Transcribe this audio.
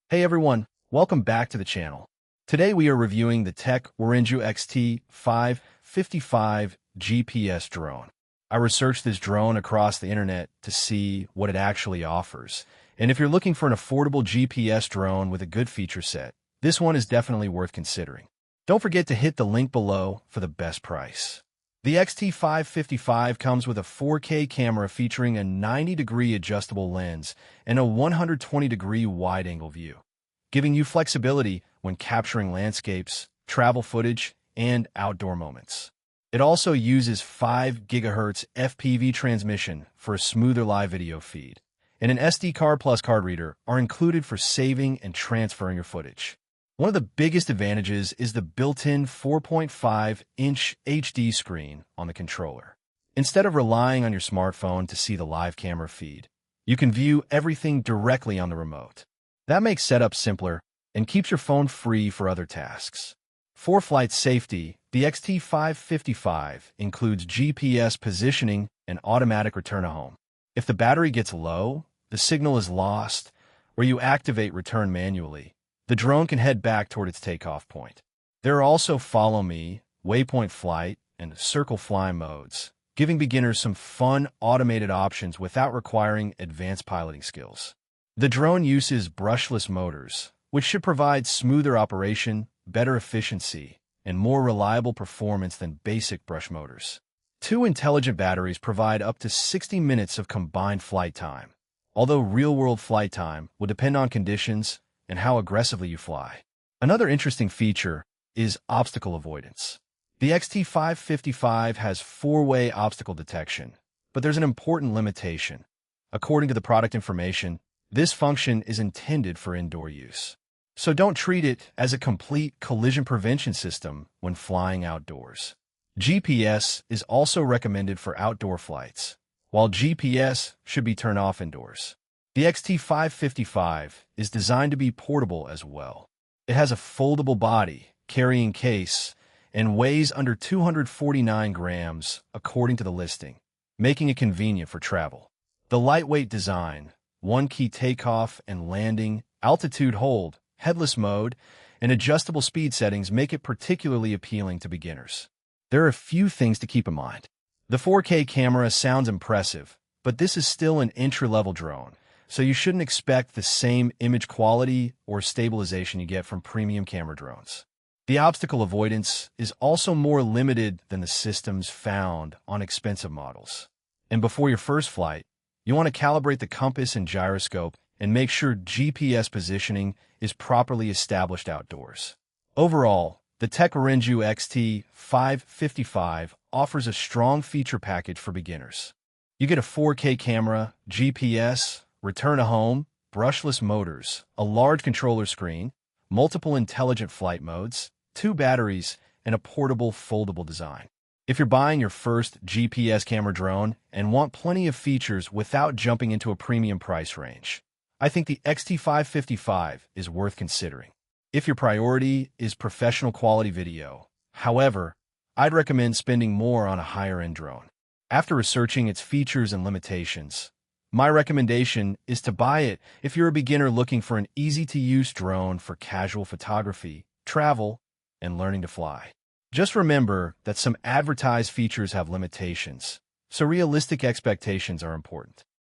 Hey everyone, welcome back to the channel. Today we are reviewing the Tec Wurenju XT555 GPS drone. I researched this drone across the internet to see what it actually offers. And if you're looking for an affordable GPS drone with a good feature set, this one is definitely worth considering. Don't forget to hit the link below for the best price. The XT555 comes with a 4K camera featuring a 90-degree adjustable lens and a 120-degree wide-angle view, giving you flexibility when capturing landscapes, travel footage, and outdoor moments. It also uses 5 GHz FPV transmission for a smoother live video feed, and an SD card plus card reader are included for saving and transferring your footage. One of the biggest advantages is the built-in 4.5-inch HD screen on the controller. Instead of relying on your smartphone to see the live camera feed, you can view everything directly on the remote. That makes setup simpler and keeps your phone free for other tasks. For flight safety, the XT555 includes GPS positioning and automatic return to home. If the battery gets low, the signal is lost, or you activate return manually, the drone can head back toward its takeoff point. There are also Follow Me, Waypoint Flight, and Circle Fly modes, giving beginners some fun automated options without requiring advanced piloting skills. The drone uses brushless motors, which should provide smoother operation, better efficiency, and more reliable performance than basic brush motors. 2 intelligent batteries provide up to 60 minutes of combined flight time, although real-world flight time will depend on conditions and how aggressively you fly. Another interesting feature is obstacle avoidance. The XT555 has 4-way obstacle detection, but there's an important limitation. According to the product information, this function is intended for indoor use. So don't treat it as a complete collision prevention system when flying outdoors. GPS is also recommended for outdoor flights, while GPS should be turned off indoors. The XT555 is designed to be portable as well. It has a foldable body, carrying case, and weighs under 249 grams according to the listing, making it convenient for travel. The lightweight design, one-key takeoff and landing, altitude hold, headless mode, and adjustable speed settings make it particularly appealing to beginners. There are a few things to keep in mind. The 4K camera sounds impressive, but this is still an entry-level drone, so you shouldn't expect the same image quality or stabilization you get from premium camera drones. The obstacle avoidance is also more limited than the systems found on expensive models. And before your first flight, you want to calibrate the compass and gyroscope and make sure GPS positioning is properly established outdoors. Overall, the Tec Wurenju XT555 offers a strong feature package for beginners. You get a 4K camera, GPS, return to home, brushless motors, a large controller screen, multiple intelligent flight modes, 2 batteries, and a portable foldable design. If you're buying your first GPS camera drone and want plenty of features without jumping into a premium price range, I think the XT555 is worth considering. If your priority is professional quality video, however, I'd recommend spending more on a higher-end drone. After researching its features and limitations, my recommendation is to buy it if you're a beginner looking for an easy-to-use drone for casual photography, travel, and learning to fly. Just remember that some advertised features have limitations, so realistic expectations are important.